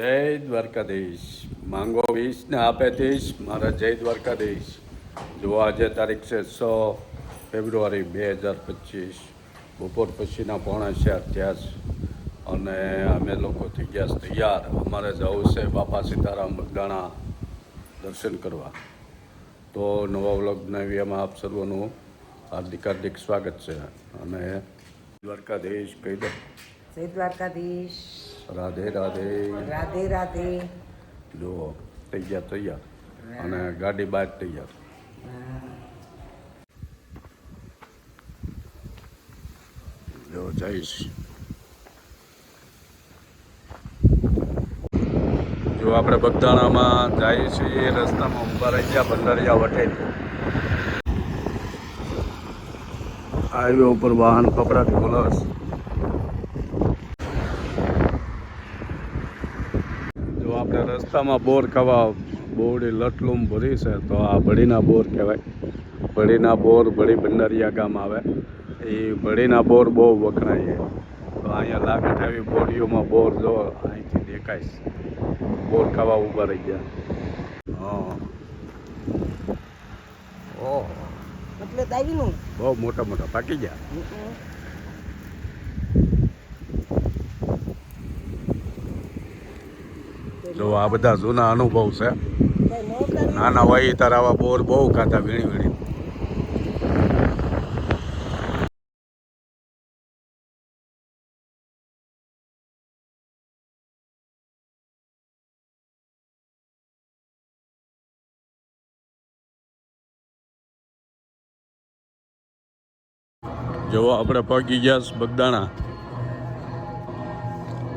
જય દ્વારકાધીશ. માંગો 20 ને આપે 30. મારા જય દ્વારકાધીશ. જો આજે તારીખ છે 6 ફેબ્રુઆરી 2025. બપોર પછીના 3:45 થયા છે અને અમે લોકો થઈ ગયા તૈયાર. અમારે જવું છે બાપા સીતારામ બગદાણા દર્શન કરવા. તો નવા વ્લોગ નવીમાં આપ સર્વનું હાર્દિક સ્વાગત છે. અને દ્વારકાધીશ કહી દો. જય દ્વારકાધીશ. રાધે રાધે. રાધે રાધે. જુઓ તૈયાર અને ગાડી બહાર તૈયાર. જો જઈશ. જો આપણે બગદાણામાં જઈએ છીએ, રસ્તામાં ઊભા રહી ગયા ભંડારીયા વટેલી હાઈવે ઉપર વાહન પકડાતી બોલસ. જો આપણે રસ્તામાં બોર ખાવા બોરડી લટલુમ ભરી છે તો આ ભડીના બોર કહેવાય. ભડીના બોર ભડી ભંડારીયા ગામ આવે. એ ભડીના બોર બહુ વખણાય છે. તો અહીંયા લાગત આવી બોરીઓમાં બોર જો અહીંથી દેખાય છે. બોર ખાવા ઊભા રહી ગયા. હા ઓહો એટલે દાવીનું બહુ મોટા પાકી ગયા. જો આ બધા જૂના અનુભવ છે. નાના હોય તાર આવા બોર બહુ ખાતા વીણી. જો આપણે પહોંચી ગયા બગદાણા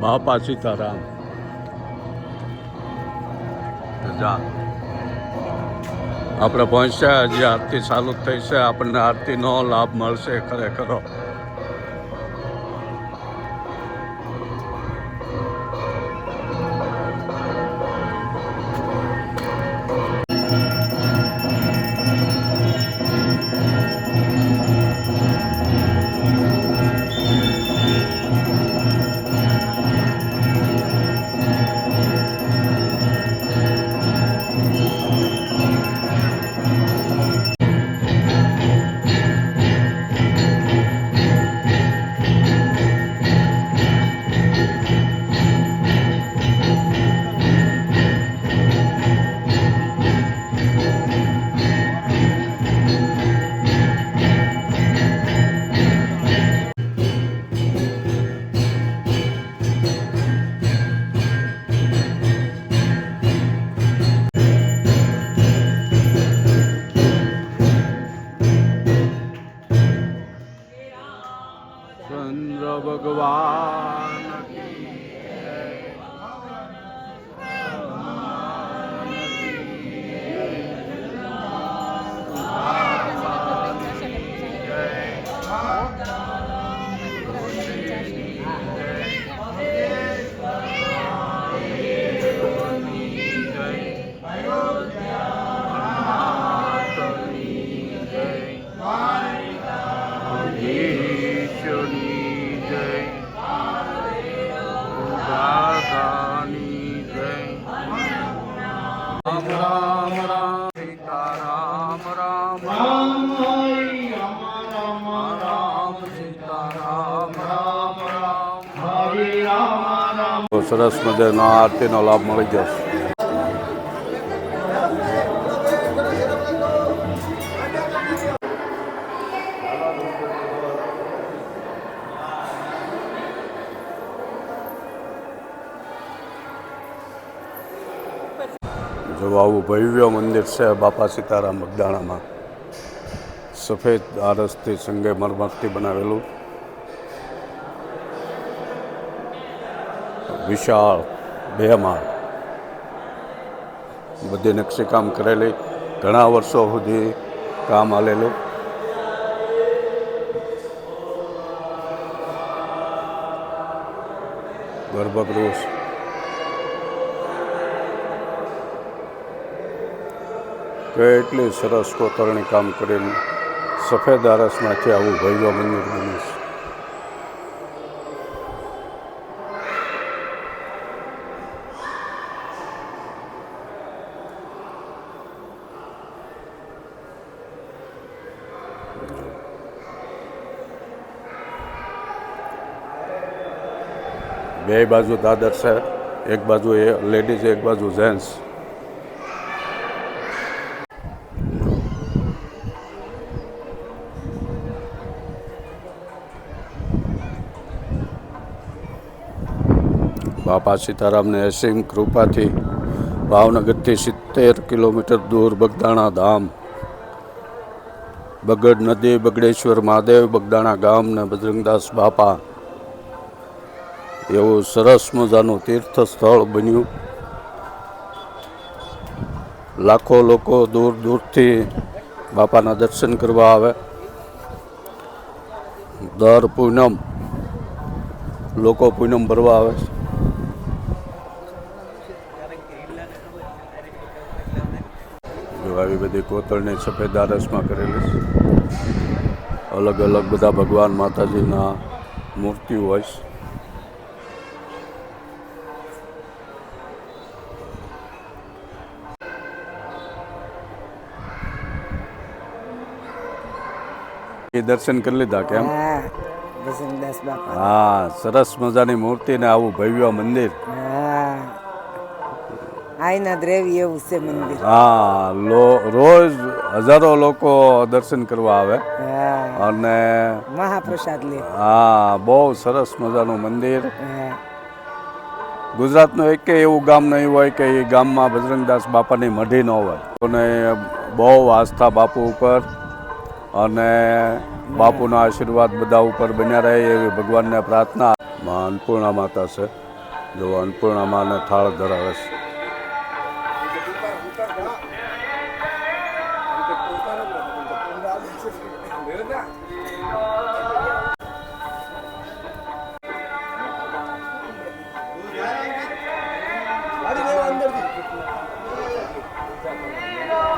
બાપા સીતારામ. આપણે પહોંચ્યા. હજી આરતી ચાલુ થઈ છે. આપણને આરતીનો લાભ મળશે ખરેખર. ચંદ્ર ભગવાન રામ રામ રામ સીતારામ રામ રામ રામ રામ સીતારામ રામ રામ હરે રામ. સરસ મજાનો આરતીનો લાભ મળી જશે. જો આવું ભવ્ય મંદિર છે બાપા સીતારામ બગદાણામાં. સફેદ આરસથી સંગે મરમરથી બનાવેલું વિશાળ 2 માળ. બધી નકશીકામ કરેલી. ઘણા વર્ષો સુધી કામ આલેલું. ગર્ભગૃહ કેટલી સરસ કોતરણી કામ કરીને સફેદ આરસમાંથી આવું ભવ્ય મંદિર બન્યું છે. બે બાજુ દાદર છે, એક બાજુ એ લેડીઝ, એક બાજુ જેન્ટ્સ. બાપા સીતારામને અસીમ કૃપાથી ભાવનગરથી 70 કિલોમીટર દૂર બગદાણા ધામ, બગડ નદી, બગડેશ્વર મહાદેવ, બગદાણા ગામ ને બજરંગદાસ બાપા એવું સરસ મજાનું તીર્થ સ્થળ બન્યું. લાખો લોકો દૂર દૂરથી બાપાના દર્શન કરવા આવે. દર પૂનમ લોકો પૂનમ ભરવા આવે. જો આવી બધી કોતરણી સફેદ આરસમાં કરેલી છે. અલગ અલગ બધા ભગવાન માતાજીના મૂર્તિઓ હોય છે. એ દર્શન કરી લીધા કેમ? હા બજરંગદાસ બાપા. હા, સરસ મજાની મૂર્તિ ને આવું ભવ્ય મંદિર. હા આઈના દ્રેવી એવું છે મંદિર. હા, રોજ હજારો લોકો દર્શન કરવા આવે હા અને મહાપ્રસાદ લે. હા, બહુ સરસ મજાનું મંદિર. હા ગુજરાતનું એક એવું ગામ નહીં હોય કે એ ગામમાં બજરંગદાસ બાપાની મઢી ન હોય. અને બહુ આસ્થા બાપુ ઉપર અને બાપુના આશીર્વાદ બધા ઉપર બન્યા રહે એવી ભગવાનને પ્રાર્થના. માં અન્નપૂર્ણા માતા છે. જો અન્નપૂર્ણા માને થાળ ધરાવે છે.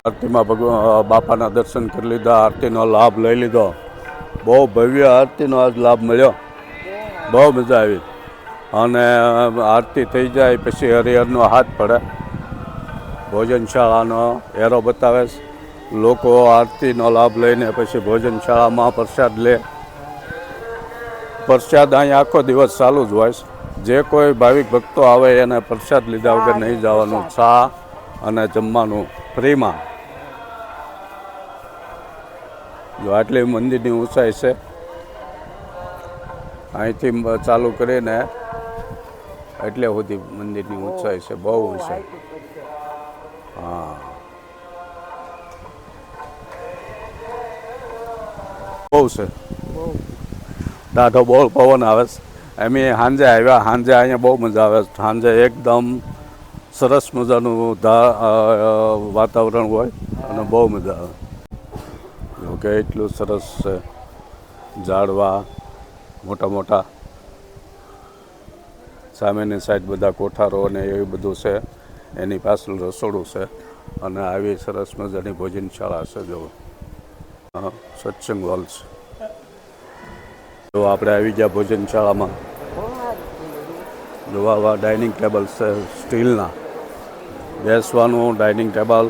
આરતીમાં બાપાના દર્શન કરી લીધા, આરતીનો લાભ લઈ લીધો. બહુ ભવ્ય આરતીનો આજ લાભ મળ્યો, બહુ મજા આવી. અને આરતી થઈ જાય પછી હરિહરનો હાથ પડે, ભોજનશાળાનો એરો બતાવે છે. લોકો આરતીનો લાભ લઈને પછી ભોજનશાળામાં પ્રસાદ લે. પ્રસાદ અહીંયા આખો દિવસ ચાલુ જ હોય છે. જે કોઈ ભાવિક ભક્તો આવે એને પ્રસાદ લીધા વગર નહીં જવાનું. ચા અને જમવાનું ફ્રીમાં. જો આટલી મંદિરની ઊંચાઈ છે, અહીંથી ચાલુ કરીને એટલે સુધી મંદિરની ઊંચાઈ છે, બહુ ઊંચાઈ. હા, બહુ છે. દાઢો બોલ પવન આવે છે. એમ સાંજે આવ્યા, સાંજે અહીંયા બહુ મજા આવે છે. સાંજે એકદમ સરસ મજાનું વાતાવરણ હોય અને બહુ મજા આવે. જોકે એટલું સરસ છે. ઝાડવા મોટા મોટા, સામેની સાઈડ બધા કોઠારો અને એવું બધું છે. એની પાછળ રસોડું છે અને આવી સરસ મજાની ભોજનશાળા છે. જો સત્સંગ હોલ છે. તો આપણે આવી ગયા ભોજનશાળામાં. જો આવા ડાઇનિંગ ટેબલ છે સ્ટીલના, બેસવાનું ડાઇનિંગ ટેબલ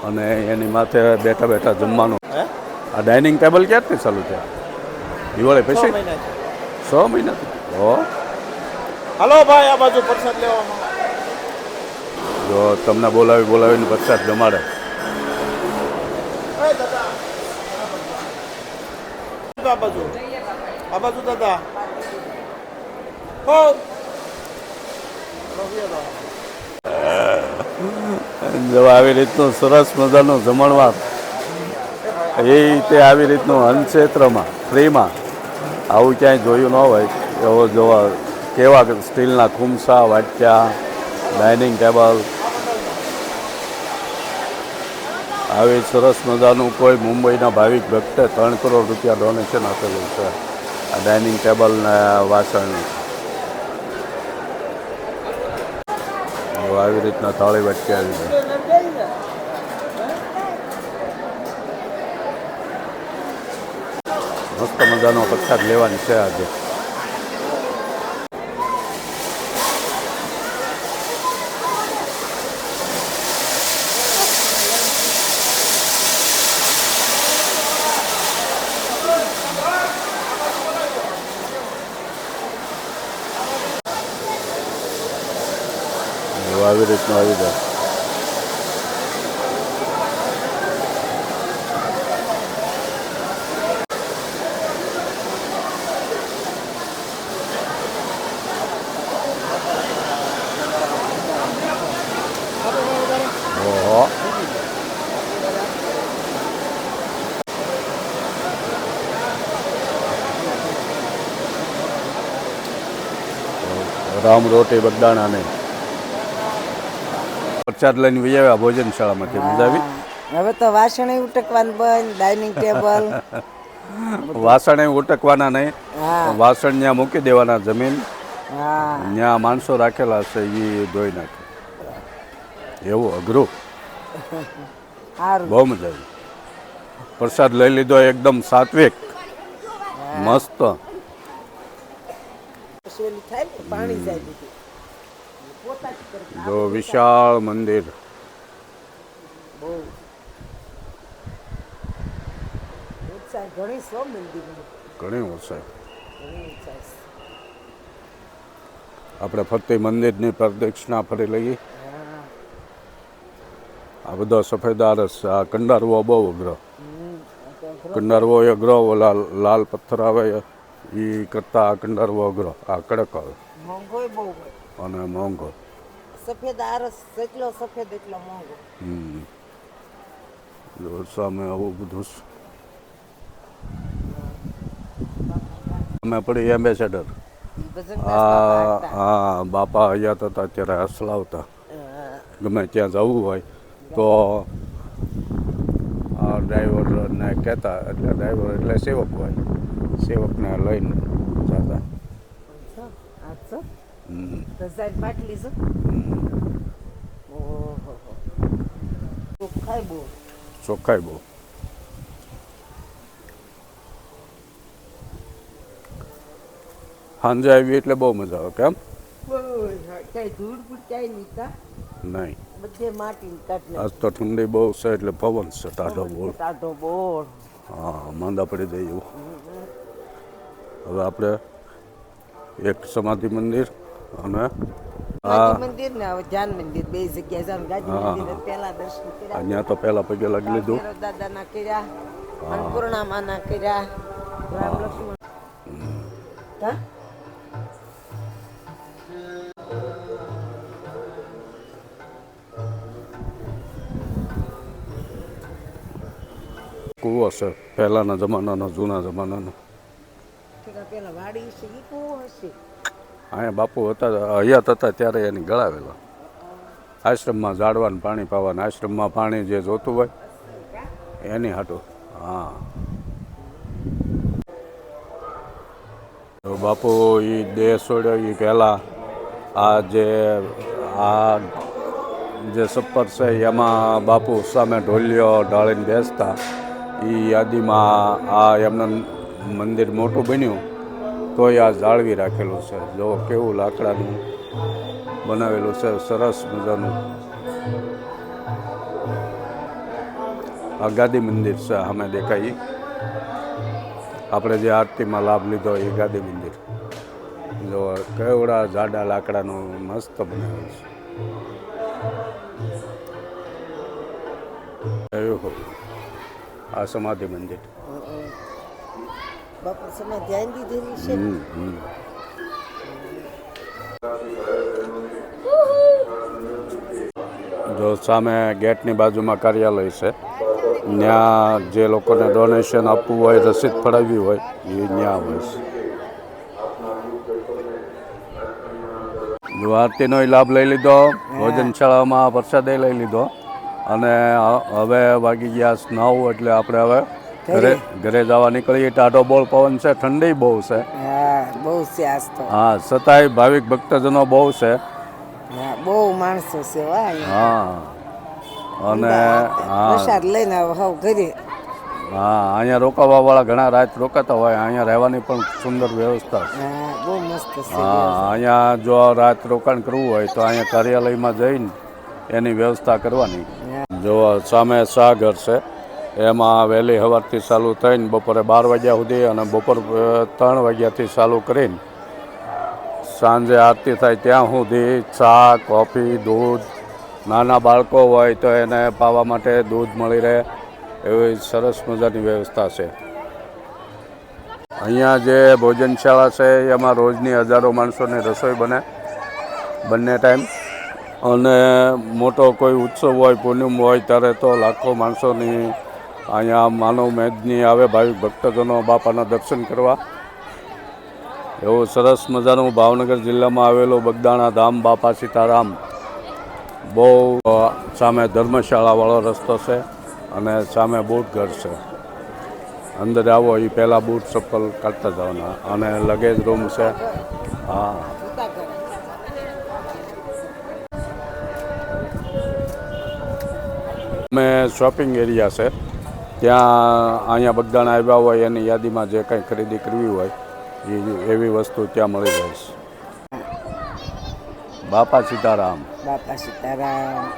અને એની માથે બેઠા બેઠા જમવાનું. આ ડાઇનિંગ ટેબલ ક્યારથી ચાલુ થયા? દિવાળી પછી 6 મહિનાથી. હો, હાલો ભાઈ આ બાજુ પ્રસાદ લેવામાં. જો તમને બોલાવીને પ્રસાદ જમાડે. આ બાજુ દાદા. હો જો આવી રીતનું સરસ મજાનું જમણવાર, એ રીતે આવી રીતનું અન્નક્ષેત્રમાં ફ્રીમાં આવું ક્યાંય જોયું ન હોય. એવો જોવા કેવા સ્ટીલના ખુમસા, વાટક્યા, ડાઇનિંગ ટેબલ, આવી સરસ મજાનું. કોઈ મુંબઈના ભાવિક ભક્તે 3 કરોડ રૂપિયા ડોનેશન આપેલું છે આ ડાઇનિંગ ટેબલ ને વાસણ. આવી રીતના થાળી વાટકી આવી છે. મસ્ત મજાનો પ્રસાદ લેવાની છે આજે. હવે આવી રીતનું આવી જાય. ઓહો. રામ રોટી બગદાણા નહીં. પ્રસાદ લઈને વહી આવ્યા ભોજનશાળામાંથી. મજા આવી? હા. હવે તો વાસણે ઉટકવાનું બંધ, ડાઇનિંગ ટેબલ. વાસણે ઉટકવાના નહીં, હા વાસણ ત્યાં મૂકી દેવાના જમીન, હા ત્યાં માણસો રાખેલા છે એ ધોઈ નાખે. એવું અઘરું. સારું. બહુ મજા આવી. પ્રસાદ લઈ લીધો એકદમ સાત્વિક મસ્ત. ઓલી થાય ને, પાણી જાય બધું. જો વિશાળ મંદિર. બહુ ઉત્સાહ ઘણી સો મંદિરની ઘણી ઓછાઈ. ઘણી ઉત્સાહ છે. આપણે ફરતી મંદિરની પ્રદક્ષિણા ફરી લઈએ. હા આ બધો સફેદાર જ છે. આ કંડારવો બહુ અઘરો. તો કંડારવો એ અઘરો. ઓલા લાલ પથ્થર આવે એ કરતાં આ કંડારવો અઘરો. આ કડક આવે મોંઘોય બહુ હોય. અને મોંઘો. સફેદ આરસ જેટલો સફેદ એટલો મોંઘો. જો સામે આવું બધું છે. અમે પડી એમ્બેસેડર. હા બાપા હયાત હતા ત્યારે હસલાવતા. ગમે ત્યાં જવું હોય તો આ ડ્રાઈવરને કહેતા, એટલે ડ્રાઈવર એટલે સેવક હોય, સેવકને લઈને જતા. પાટલી છે. ઓહો ચોખ્ખાઈ બહુ. ચોખ્ખાઈ બહુ. સાંજે આવી એટલે બહુ મજા આવે. કેમ? ક્યાંય ધૂળ ફૂટ ક્યાંય નીકળતા નહીં, બધે માટી કાઢી આજ તો ઠંડી બહુ છે એટલે પવન છે ટાઢો બહુ. ટાઢો બોળ. હા માંદા પડી જાય એવું. હવે આપણે એક સમાધિ મંદિર અને મંદિર ને હવે ધ્યાન મંદિર બે જગ્યાએ જાણ. ગાજી મંદિર પહેલા દર્શન કર્યા, અહીંયા તો પહેલાં પગે લાગી લીધું. ભૈરવ દાદાના કર્યા, અન્નપૂર્ણામાના કર્યા, રામ લક્ષ્મણ. હા કૂવો છે પહેલાંના જમાનાનો, જૂના જમાનાનો. પેલા વાડી છે એ કૂવો હશે. અહીંયા બાપુ હતા, હયાત હતા ત્યારે એની ગળાવેલો. આશ્રમમાં ઝાડવાનું પાણી પાવાનું, આશ્રમમાં પાણી જે જોતું હોય એની હાટું. હા તો બાપુ એ દેહ છોડ્યો એ પહેલાં આ જે સપ્પર છે એમાં બાપુ સામે ઢોલિયો ઢાળીને બેસતા. એ યાદીમાં આ એમનું મંદિર મોટું બન્યું તોય આ જાળવી રાખેલું છે. જો કેવું લાકડાનું બનાવેલું છે, સરસ મજાનું. આ ગાદી મંદિર છે સામે દેખાય. આપણે જે આરતીમાં લાભ લીધો એ ગાદી મંદિર. જો કેવડા જાડા લાકડાનું મસ્ત બનાવેલું છે. એવું આ સમાધિ મંદિર. બાપુ સમય ધ્યાન દીધેલી છે. જો સામે ગેટની બાજુમાં કાર્યાલય છે. ત્યાં જે લોકોને ડોનેશન આપવું હોય, રસીદ પડાવવી હોય એ ત્યાં હોય છે. જો આરતીનો લાભ લઈ લીધો, ભોજનશાળામાં પ્રસાદે લઈ લીધો અને હવે વાગી ગયા 9 એટલે આપણે હવે ઘરે જવા નીકળીએ. ટાઢો બોળ પવન છે, ઠંડી બહુ છે. હા બહુ છે આજ તો. હા છતાંય ભાવિક ભક્તજનો બહુ છે. હા બહુ માણસો છે. હા અને પ્રસાદ લઈને હવે ઘરે. હા અહીંયા રોકાવાવાળા ઘણા રાત રોકાતા હોય. અહીંયા રહેવાની પણ સુંદર વ્યવસ્થા છે. હા બહુ મસ્ત છે. હા અહીંયા જો રાત રોકાણ કરવું હોય તો અહીંયા કાર્યાલયમાં જઈને એની વ્યવસ્થા કરવાની. જો સામે શાહઘર છે, એમાં વહેલી સવારથી ચાલુ થઈને બપોરે 12 વાગ્યા સુધી અને બપોર 3 વાગ્યાથી ચાલુ કરીને સાંજે આરતી થાય ત્યાં સુધી ચા કોફી દૂધ નાના બાળકો હોય તો એને પાવા માટે દૂધ મળી રહે એવી સરસ મજાની વ્યવસ્થા છે. અહીંયા જે ભોજનશાળા છે એમાં રોજની હજારો માણસોની રસોઈ બને બંને ટાઈમ, અને મોટો કોઈ ઉત્સવ હોય પૂનમ હોય ત્યારે તો લાખો માણસોની અહીંયા માનવ મેદની આવે ભાવિક ભક્તજનો બાપાના દર્શન કરવા. એવું સરસ મજાનું ભાવનગર જિલ્લામાં આવેલું બગદાણા ધામ બાપા સીતારામ, બહુ સામે ધર્મશાળાવાળો રસ્તો છે અને સામે બૂટ ઘર છે. અંદર આવો એ પહેલાં બૂટ ચપ્પલ કાઢતા જવાના, અને લગેજ રૂમ છે. હા, અમે શોપિંગ એરિયા છે ત્યાં અહીંયા બગદાણા આવ્યા હોય એની યાદીમાં જે કંઈ ખરીદી કરવી હોય એવી વસ્તુ ત્યાં મળી જાય છે. બાપા સીતારામ. બાપા સીતારામ.